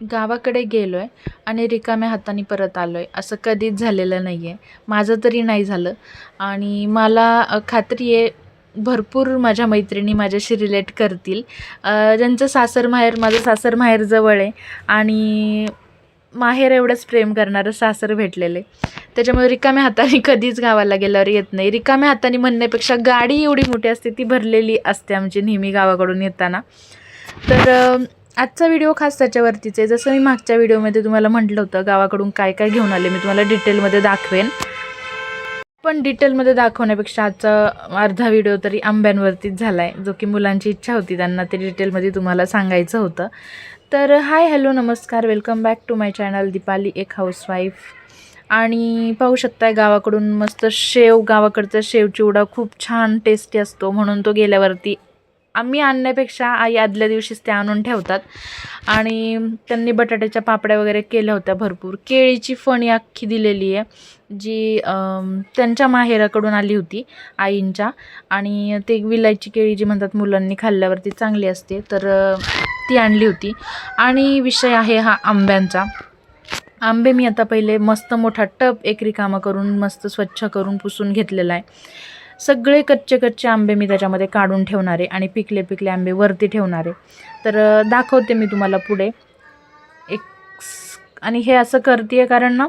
गावाकडे गेलो आहे आणि रिकाम्या हाताने परत आलो आहे असं कधीच झालेलं नाही आहे. माझं तरी नाही झालं आणि मला खात्री आहे भरपूर माझ्या मैत्रिणी माझ्याशी रिलेट करतील. ज्यांचं सासर माहेर, माझं सासर माहेर जवळ आहे आणि माहेर एवढंच प्रेम करणारं सासर भेटलेलं आहे. त्याच्यामुळे रिकाम्या हाताने कधीच गावाला गेल्यावर येत नाही. रिकाम्या हाताने म्हणण्यापेक्षा गाडी एवढी मोठी असते, ती भरलेली असते आमची नेहमी गावाकडून येताना. तर आजचा व्हिडिओ खास त्याच्यावरतीच आहे. जसं मी मागच्या व्हिडिओमध्ये तुम्हाला म्हटलं होतं गावाकडून काय काय घेऊन आले मी तुम्हाला डिटेलमध्ये दाखवेन, पण डिटेलमध्ये दाखवण्यापेक्षा आजचा अर्धा व्हिडिओ तरी आंब्यांवरतीच झाला आहे, जो की मुलांची इच्छा होती, त्यांना ते डिटेलमध्ये तुम्हाला सांगायचं होतं. तर हाय, हॅलो, नमस्कार, welcome back to my channel Deepali एक हाऊसवाईफ. आणि पाहू शकताय गावाकडून मस्त शेव, गावाकडचा शेव चिवडा खूप छान टेस्टी असतो, म्हणून तो गेल्यावरती आम्ही आणण्यापेक्षा आई आदल्या दिवशीच ते आणून ठेवतात. आणि त्यांनी बटाट्याच्या पापड्या वगैरे केल्या होत्या भरपूर. केळीची फणी अख्खी दिलेली आहे, जी त्यांच्या माहेराकडून आली होती आईंच्या. आणि ते विलायची केळी जी म्हणतात मुलांनी खाल्ल्यावरती चांगली असते, तर ती आणली होती. आणि विषय आहे हा आंब्यांचा. आंबे मी आता पहिले मस्त मोठा टब एक रिकामा करून मस्त स्वच्छ करून पुसून घेतलेला आहे. सगळे कच्चे आंबे मी त्याच्यामध्ये काढून ठेवणार आहे आणि पिकले आंबे वरती ठेवणार आहे. तर दाखवते मी तुम्हाला पुढे एक. आणि हे असं करते कारण ना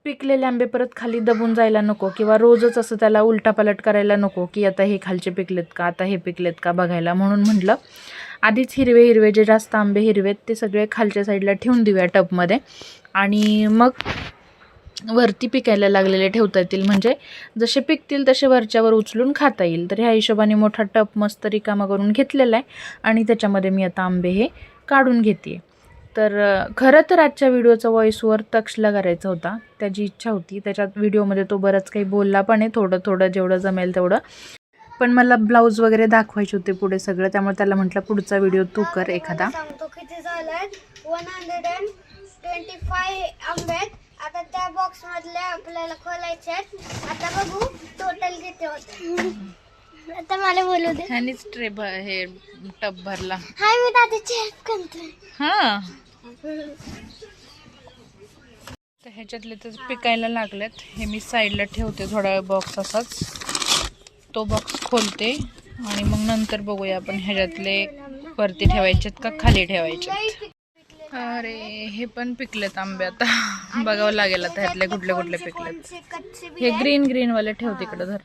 पिकलेले आंबे परत खाली दबून जायला नको, किंवा रोजच असं त्याला उलटापालट करायला नको की आता हे खालचे पिकलेत का, आता हे पिकलेत का बघायला. म्हणून म्हटलं आधीच हिरवे जे जास्त आंबे हिरवेत ते सगळे खालच्या साईडला ठेवून देऊया टबमध्ये, आणि मग वरती पिकायला लागलेले ठेवता येतील, म्हणजे जसे पिकतील तसे वरच्यावर उचलून खाता येईल. तर ह्या हिशोबाने मोठा टब मस्त रिकामा करून घेतलेला आहे आणि त्याच्यामध्ये मी आता आंबे हे काढून घेते. तर खरं तर आजच्या व्हिडिओचा व्हॉइसवर तक्षला करायचा होता, त्याची इच्छा होती. त्याच्यात व्हिडिओमध्ये तो बरंच काही बोलला पण आहे, थोडं जेवढं जमेल तेवढं. पण मला ब्लाऊज वगैरे दाखवायचे होते पुढे सगळं, त्यामुळे त्याला म्हटलं पुढचा व्हिडिओ तू कर एखादा. किती झालं 125 आंबे. आता त्या बॉक्स मधले आपल्याला खोलायचे आहेत. आता बघू टोटल किती होते. आता मला बोलू दे. ह्यानीच ट्रे हे टब भरला. हाय, मी दादी चेक करते. हां, तर ह्याच्यातले तर पिकायला लागलेत. हे मी साईडला ठेवते थोडा वेळ बॉक्स असाच. तो बॉक्स खोलते आणि मग नंतर बघूया आपण ह्याच्यातले वरती ठेवायचेत का खाली ठेवायचे. अरे हे पण पिकलेत आंबे, आता बघावं लागेल आता ह्यातले कुठले पिकलेत. हे ग्रीन वाले ठेव तिकडे धर.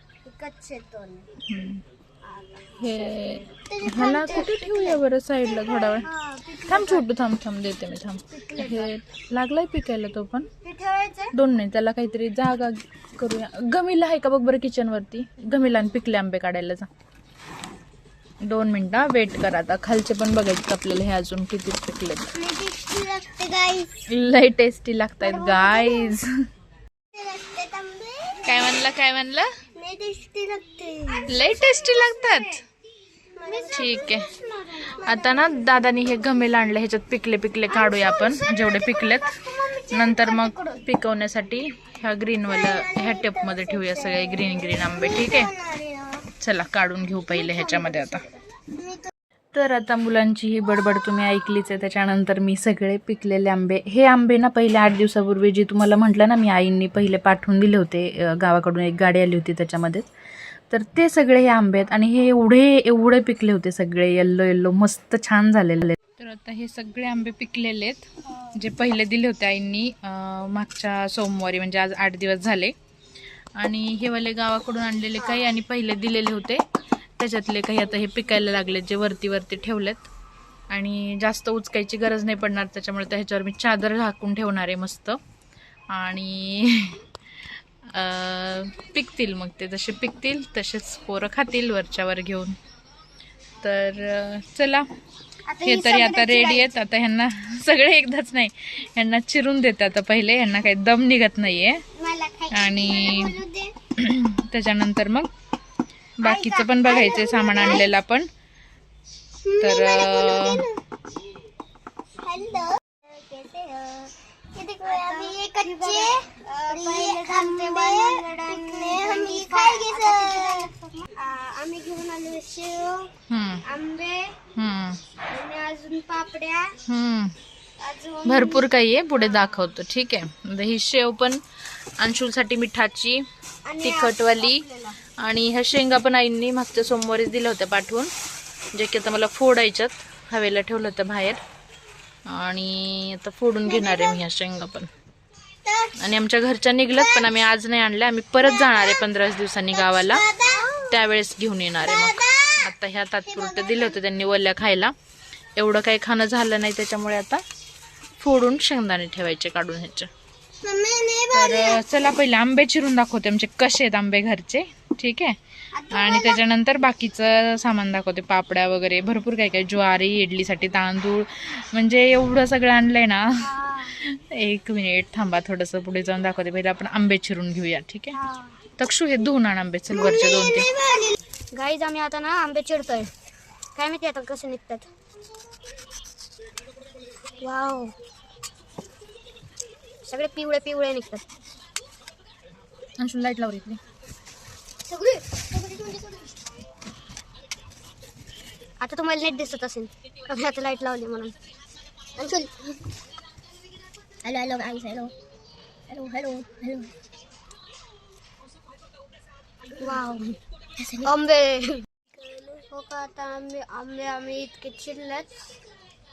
हे ह्याला कुठे ठेवूया बरं साईडला थोडा वेळ. थांब छोटू, थांब देते मी, थांब. हे लागलाय पिकायला तो पण. दोन नाही, त्याला काहीतरी जागा करूया. गमीला आहे का बघ बरं किचनवरती. गमीला आणि पिकले आंबे काढायला जा. 2 मिनिटं वेट करा. आता खालचे पण बघायचे आपल्याला हे अजून किती पिकलेत. लय टेस्टी लागतायत गाईज. काय म्हणलं लय टेस्टी लागतात. ठीक आहे, आता ना दादानी हे गमेला आणले, ह्याच्यात पिकले काढूया आपण जेवढे पिकलेत. नंतर मग पिकवण्यासाठी ह्या ग्रीनवाला ह्या टेपमध्ये ठेवूया सगळे ग्रीन आंबे. ठीक आहे, चला काढून घेऊ पहिले ह्याच्यामध्ये आता. तर आता मुलांची ही बडबड तुम्ही ऐकलीच आहे. त्याच्यानंतर मी सगळे पिकलेले आंबे, हे आंबे ना पहिले 8 दिवसापूर्वी जी तुम्हाला म्हटलं ना मी आईंनी पहिले पाठवून दिले होते, गावाकडून एक गाडी आली होती त्याच्यामध्येच. तर ते सगळे हे आंबे आहेत आणि हे एवढे पिकले होते सगळे, येल्लो मस्त छान झालेले. तर आता हे सगळे आंबे पिकलेले आहेत, जे पहिले दिले होते आईंनी मागच्या सोमवारी, म्हणजे आज 8 दिवस झाले. आणि हे वाले गावाकडून आणलेले काही आणि पहिले दिलेले होते त्याच्यातले काही आता हे पिकायला लागलेत, जे वरती ठेवलेत. आणि जास्त उचकायची गरज नाही पडणार त्याच्यामुळे ह्याच्यावर मी चादर झाकून ठेवणार आहे मस्त. आणि पिकतील मग ते, जसे पिकतील तसेच पोरं खातील वरच्यावर घेऊन. तर चला, हे तरी आता रेडी आहेत. आता ह्यांना सगळे एकदाच नाही, ह्यांना चिरून देते आता पहिले, ह्यांना काही दम निघत नाहीये. आणि त्याच्यानंतर मग बाकीचं पण बघायचंय सामान आणलेलं आपण. तर आम्ही घेऊन आलो शेव, आंबे आणि अजून पापड. पापड्या अजून भरपूर काही आहे, पुढे दाखवतो. ठीक आहे. आता ही शेव पण अंशुलसाठी मिठाची आणि तिखटवाली, आणि ह्या शेंगा पण आईंनी मागच्या सोमवारीच दिल्या होत्या पाठवून, जे की आता मला फोडायच्यात. हवेला ठेवलं होतं बाहेर, आणि आता फोडून घेणार आहे मी ह्या शेंगा पण. आणि आमच्या घरच्या निघलत, पण आम्ही आज नाही आणल्या. आम्ही परत जाणार आहे 15 दिवसांनी गावाला, त्यावेळेस घेऊन येणार आहे. मग आता ह्या तात्पुरतं दिलं होतं त्यांनी वल्ल्या खायला, एवढं काही खाणं झालं नाही, त्याच्यामुळे आता फोडून शेंगदाणे ठेवायचे काढून ह्याचे. तर चला पहिले आंबे चिरून दाखवते आमचे कसे आहेत आंबे घरचे. ठीक आहे. आणि त्याच्यानंतर बाकीचं सामान दाखवते, पापड्या वगैरे भरपूर काय काय, ज्वारी, इडलीसाठी तांदूळ, म्हणजे एवढं सगळं आणलंय ना. एक मिनिट थांबा, थोडंसं पुढे जाऊन दाखवते. पहिले आपण आंबे चिरून घेऊया. ठीक आहे. तक्षू हे धुवून आण आंबे, चल वरचे 2-3. गाईज आम्ही आता ना आंबे चिरतोय, काय माहिती आता कसे निघतात. वाव, सगळे पिवळे पिवळे निघतात. अंशुल लाईट लावली इथली. आता तुम्हाला नेट दिसत असेल, कारण आता लाईट लावली म्हणून. Anshul, hello hello guys, hello hello hello hello. Wow, आंबे. हो का, आता आंबे आंबे आम्ही इतके चिरलेत,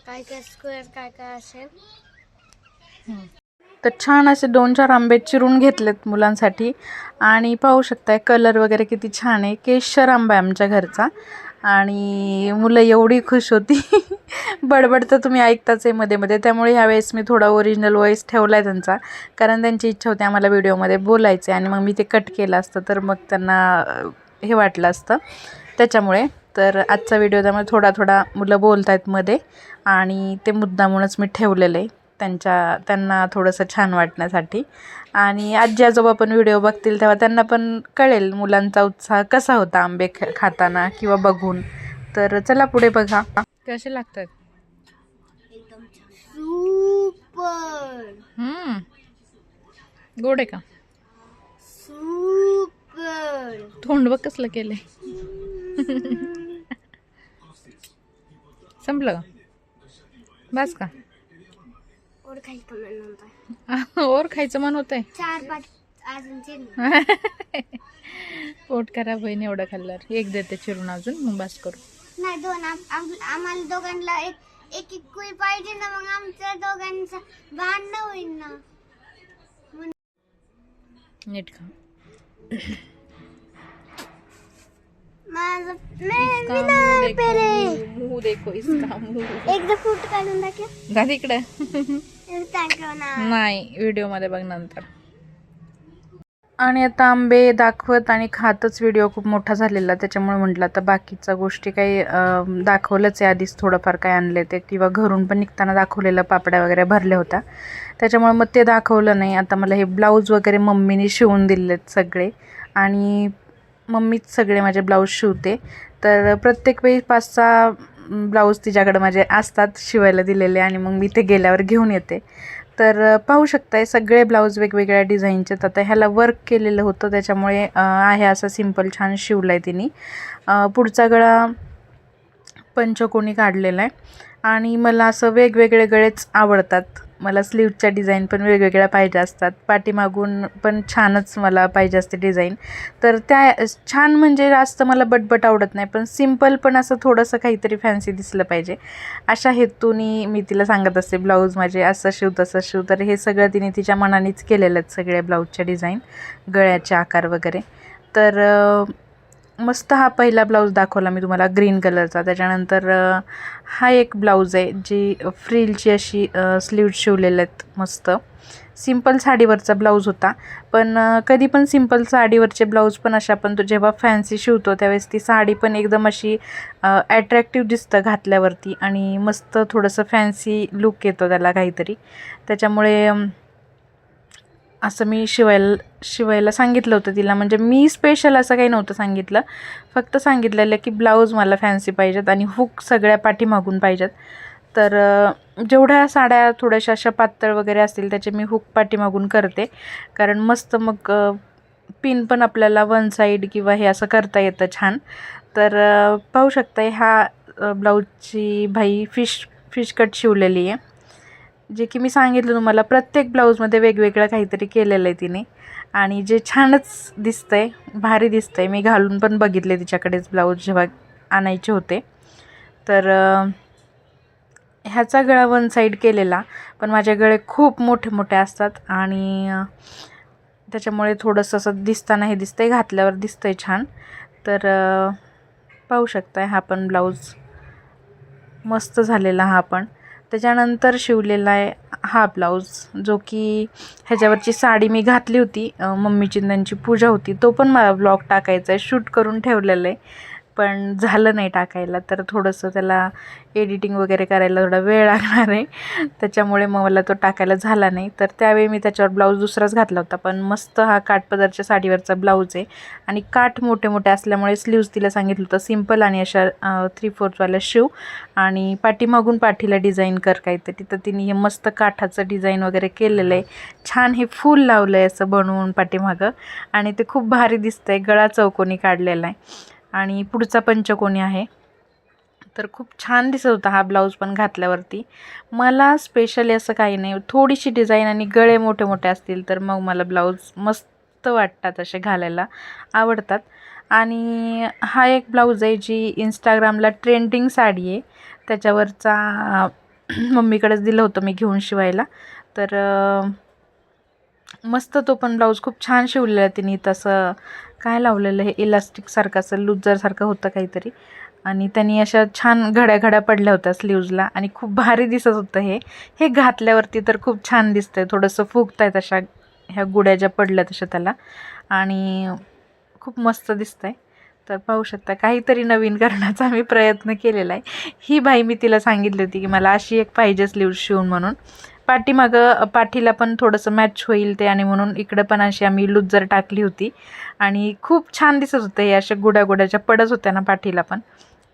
काय काय स्क्वेअर काय काय असेल. तर छान असे 2-4 आंबे चिरून घेतलेत मुलांसाठी, आणि पाहू शकताय कलर वगैरे किती छान आहे. केशर आंबा आहे आमच्या घरचा, आणि मुलं एवढी खुश होती. बडबड तर तुम्ही ऐकताच आहे मध्ये मध्ये, त्यामुळे ह्यावेळेस मी थोडा ओरिजिनल वॉईस ठेवला आहे त्यांचा, कारण त्यांची इच्छा होती आम्हाला व्हिडिओमध्ये बोलायचे, आणि मग मी ते कट केलं असतं तर मग त्यांना हे वाटलं असतं, त्याच्यामुळे. तर आजचा व्हिडिओ त्यामुळे थोडा थोडा मुलं बोलत आहेत मध्ये, आणि ते मुद्दामूनच मी ठेवलेलं आहे त्यांना थोडंसं छान वाटण्यासाठी. आणि आजी आजोबा पण व्हिडिओ बघतील तेव्हा त्यांना पण कळेल मुलांचा उत्साह कसा होता आंबे खाताना किंवा बघून. तर चला पुढे बघा कसे लागतात. एकदम सुपर. गोड आहे का? सुपर. तोंड बघ कसलं केलंय. संपलं का? बस का? और खायचं मन होतंय. और खायचं मन होतंय. 4-5 अजून चिरून. पोट खराब होईन एवढं खाल्ल्यावर. एक देते चिरून अजून, मग बस करू. नाही, 2. आम्हाला दोघांना एक एक कुई पाहिजे ना, मग आमच्या दोघांचं भांडण होईल ना. नीट खा. माझं मी नाही पेरे. मुंह देखो इसका मुंह. एकदा फूट काढून दाखव. जा तिकडे. दाखव ना. नाही, व्हिडिओ मध्ये बघ नंतर. आणि आता आंबे दाखवत आणि खातच व्हिडिओ खूप मोठा झालेला, त्याच्यामुळे म्हटलं आता बाकीच्या गोष्टी काही दाखवलंच आहे आधीच, थोडंफार काय आणले ते, किंवा घरून पण निघताना दाखवलेलं पापड्या वगैरे भरल्या होत्या, त्याच्यामुळे मग ते दाखवलं नाही. आता मला हे ब्लाऊज वगैरे मम्मीने शिवून दिलेत सगळे, आणि मम्मीच सगळे माझे ब्लाऊज शिवते. तर प्रत्येक वेळी 5-6 ब्लाऊज तिच्याकडे माझे असतात शिवायला दिलेले, आणि मग मी ते गेल्यावर घेऊन येते. तर पाहू शकताय सगळे ब्लाऊज वेगवेगळ्या डिझाईनचे. आता ह्याला वर्क केलेलं होतं, त्याच्यामुळे आहे असं सिंपल छान शिवलं आहे तिने. पुढचा गळा पंचकोनी काढलेला आहे, आणि मला असं वेगवेगळे गळेच आवडतात. मला स्लीवच्या डिझाईन पण वेगवेगळ्या पाहिजे असतात, पाठीमागून पण छानच मला पाहिजे असते डिझाईन. तर त्या छान म्हणजे जास्त मला बटबट आवडत नाही, पण सिंपल पण असं थोडंसं काहीतरी फॅन्सी दिसलं पाहिजे, अशा हेतूनी मी तिला सांगत असते ब्लाऊज माझे असं शिव तसं शिव. तर हे सगळं तिने तिच्या मनानेच केलेलं आहेत, सगळे ब्लाऊजच्या डिझाईन, गळ्याचे आकार वगैरे. तर मस्त हा पहिला ब्लाऊज दाखवला मी तुम्हाला ग्रीन कलरचा. त्याच्यानंतर हा एक ब्लाऊज आहे जी फ्रिलची अशी स्लीव्ज शिवलेले आहेत मस्त. सिंपल साडीवरचा ब्लाऊज होता, पण कधी पण सिंपल साडीवरचे ब्लाऊज पण अशा, पण तो जेव्हा फॅन्सी शिवतो त्यावेळेस ती साडी पण एकदम अशी ॲट्रॅक्टिव्ह दिसतं घातल्यावरती, आणि मस्त थोडंसं फॅन्सी लुक येतो त्याला काहीतरी. त्याच्यामुळे असं मी शिवायला सांगितलं होतं तिला. म्हणजे मी स्पेशल असं काही नव्हतं सांगितलं, फक्त सांगितलेलं की ब्लाऊज मला फॅन्सी पाहिजेत आणि हुक सगळ्या पाठीमागून पाहिजेत. तर जेवढ्या साड्या थोड्याशा अशा पातळ वगैरे असतील त्याचे मी हुक पाठीमागून करते, कारण मस्त मग पिन पण आपल्याला वन साईड किंवा हे असं करता येतं छान. तर पाहू शकता हा ब्लाऊजची बाई फिश फिश कट शिवलेली आहे, जे की मी सांगितलं तुम्हाला प्रत्येक ब्लाऊजमध्ये वेगवेगळं काहीतरी केलेलं आहे तिने, आणि जे छानच दिसतंय, भारी दिसतंय. मी घालून पण बघितले तिच्याकडेच ब्लाऊज जेव्हा आणायचे होते. तर ह्याचा गळा वन साईड केलेला, पण माझे गळे खूप मोठे मोठे असतात आणि त्याच्यामुळे थोडंसं असं दिसताना हे दिसतंय, घातल्यावर दिसतंय छान. तर पाहू शकताय हा पण ब्लाऊज मस्त झालेला. हा पण त्याच्यानंतर शिवलेला आहे हा ब्लाऊज, जो की ह्याच्यावरची साडी मी घातली होती, मम्मीची त्यांची पूजा होती, तो पण मला ब्लॉग टाकायचा आहे, शूट करून ठेवलेलं आहे, पण झालं नाही टाकायला. तर थोडंसं त्याला एडिटिंग वगैरे करायला थोडा वेळ लागणार आहे, त्याच्यामुळे मग मला तो टाकायला झाला नाही. तर त्यावेळी मी त्याच्यावर ब्लाऊज दुसराच घातला होता, पण मस्त हा काठपदरच्या साडीवरचा ब्लाऊज आहे, आणि काठ मोठे मोठे असल्यामुळे स्लीव्ज तिला सांगितलं होतं सिम्पल आणि अशा 3/4वाल्या शिव, आणि पाठीमागून पाठीला डिझाईन कर काहीतरी. तर तिने हे मस्त काठाचं डिझाईन वगैरे केलेलं आहे, छान हे फूल लावलं आहे असं बनवून पाठीमागं, आणि ते खूप भारी दिसतंय. गळा चौकोनी काढलेला आहे आणि पुढचा पंचकोनी आहे. तर खूप छान दिसत होता हा ब्लाऊज पण घातल्यावरती. मला स्पेशली असं काही नाही, थोडीशी डिझाईन आणि गळे मोठे मोठे असतील तर मग मला ब्लाऊज मस्त वाटतात, असे घालायला आवडतात. आणि हा एक ब्लाऊज आहे जी इंस्टाग्रामला ट्रेंडिंग साडी आहे, त्याच्यावरचा मम्मीकडेच दिलं होतं मी घेऊन शिवायला. तर मस्त तो पण ब्लाऊज खूप छान शिवलेला तिने. तसं काय लावलेलं हे इलास्टिकसारखं असं लुजरसारखं होतं काहीतरी, आणि त्यांनी अशा छान घड्या पडल्या होत्या स्लीव्जला, आणि खूप भारी दिसत होतं. हे घातल्यावरती तर खूप छान दिसतंय, थोडंसं फुगतायत अशा ह्या गुड्या ज्या पडल्या तशा त्याला, आणि खूप मस्त दिसतंय. तर पाहू शकता काहीतरी नवीन करण्याचा मी प्रयत्न केलेला आहे. ही बाई मी तिला सांगितली होती की मला अशी एक पाहिजे स्लीव्ज शिवून म्हणून. पाठीमागं पाठीला पण थोडंसं मॅच होईल ते, आणि म्हणून इकडं पण अशी आम्ही लुजर टाकली होती, आणि खूप छान दिसत होतं. हे अशा गुड्याच्या पडत होत्या ना पाठीला पण.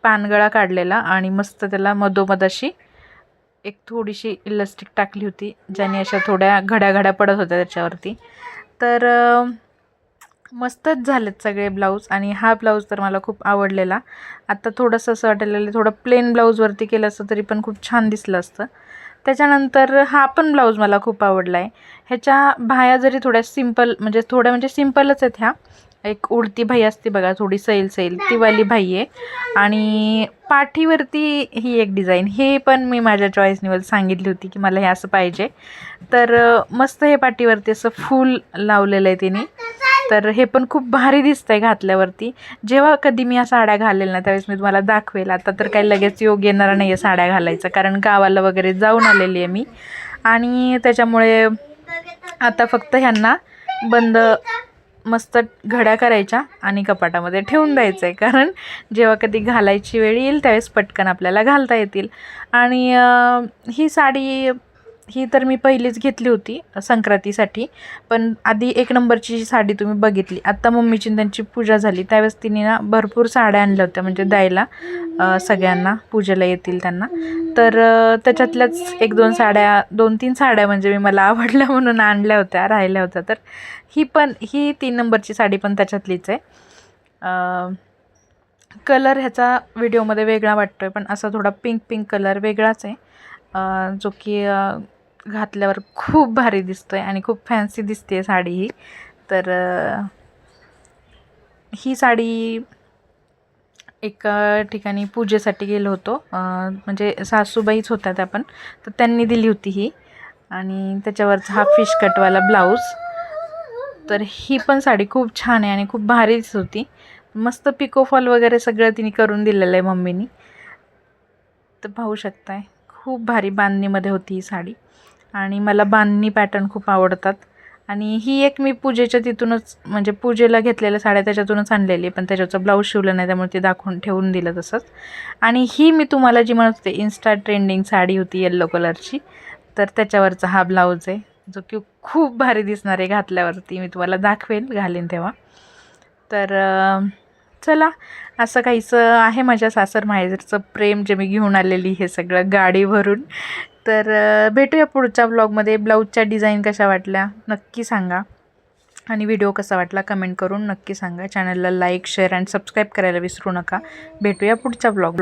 पानगळा काढलेला आणि मस्त त्याला मधोमध अशी एक थोडीशी इलास्टिक टाकली होती, ज्याने अशा थोड्या घड्या पडत होत्या त्याच्यावरती. तर मस्तच झालेत सगळे ब्लाऊज, आणि हा ब्लाऊज तर मला खूप आवडलेला. आता थोडंसं असं वाटलेलं थोडं प्लेन ब्लाऊजवरती केलं असतं तरी पण खूप छान दिसलं असतं. त्याच्यानंतर हा पण ब्लाऊज मला खूप आवडला आहे. ह्याच्या बाह्या जरी थोड्या सिम्पलच आहेत. ह्या एक उडती बाई असते बघा, थोडी सैल ती वाली बाई आहे, आणि पाठीवरती ही एक डिझाईन, हे पण मी माझ्या चॉईसने सांगितली होती की मला हे असं पाहिजे. तर मस्त हे पाठीवरती असं फूल लावलेलं आहे तिने. तर हे पण खूप भारी दिसतंय घातल्यावरती. जेव्हा कधी मी या साड्या घालेल ना त्यावेळेस मी तुम्हाला दाखवेल. आता तर काही लगेच योग येणार नाही आहे साड्या घालायचं, कारण गावाला वगैरे जाऊन आलेली आहे मी, आणि त्याच्यामुळे आता फक्त ह्यांना बंद मस्त घड्या करायच्या आणि कपाटामध्ये ठेवून द्यायचं आहे, कारण जेव्हा कधी घालायची वेळ येईल त्यावेळेस पटकन आपल्याला घालता येतील. आणि ही साडी ही तर मी पहिलीच घेतली होती संक्रांतीसाठी, पण आधी 1 नंबरची साडी तुम्ही बघितली. आत्ता मम्मीची त्यांची पूजा झाली त्यावेळेस तिने ना भरपूर साड्या आणल्या होत्या, म्हणजे द्यायला सगळ्यांना पूजेला येतील त्यांना. तर त्याच्यातल्याच 1-2 साड्या, 2-3 साड्या म्हणजे मी मला आवडल्या म्हणून आणल्या होत्या, राहिल्या होत्या. तर ही 3 नंबरची साडी पण त्याच्यातलीच आहे. कलर ह्याचा व्हिडिओमध्ये वेगळा वाटतोय, पण असा थोडा पिंक कलर वेगळाच आहे, जो की घातल्यावर खूप भारी दिसतोय आणि खूप फॅन्सी दिसते साडी ही. तर ही साडी एका ठिकाणी पूजेसाठी गेलो होतो, म्हणजे सासूबाईच होत्या त्या पण, तर त्यांनी दिली होती ही, आणि त्याच्यावरचा हा फिश कटवाला ब्लाऊज. तर ही पण साडी खूप छान आहे आणि खूप भारी दिसत होती. मस्त पिकोफॉल वगैरे सगळं तिने करून दिलेलं आहे मम्मीनी. तर पाहू शकताय खूप भारी बांधणीमध्ये होती ही साडी, आणि मला बांधणी पॅटर्न खूप आवडतात. आणि ही एक मी पूजेच्या तिथूनच, म्हणजे पूजेला घेतलेल्या साड्या त्याच्यातूनच आणलेली, पण त्याच्याचं ब्लाऊज शिवलं नाही त्यामुळे ते दाखवून ठेवून दिलं तसंच. आणि ही मी तुम्हाला जी म्हणत होते इन्स्टा ट्रेंडिंग साडी होती येल्लो कलरची, तर त्याच्यावरचा हा ब्लाऊज आहे, जो की खूप भारी दिसणार आहे घातल्यावरती. मी तुम्हाला दाखवेल घालीन तेव्हा. तर चला, असं काहीचं आहे माझ्या सासर माहेरचं प्रेम, जे मी घेऊन आलेली हे सगळं गाडी भरून. तर भेटूया पुढच्या ब्लॉगमध्ये. ब्लाऊजच्या डिझाईन कशा वाटल्या नक्की सांगा, आणि व्हिडिओ कसा वाटला कमेंट करून नक्की सांगा. चॅनलला लाईक, शेअर आणि सबस्क्राईब करायला विसरू नका. भेटूया पुढच्या ब्लॉग.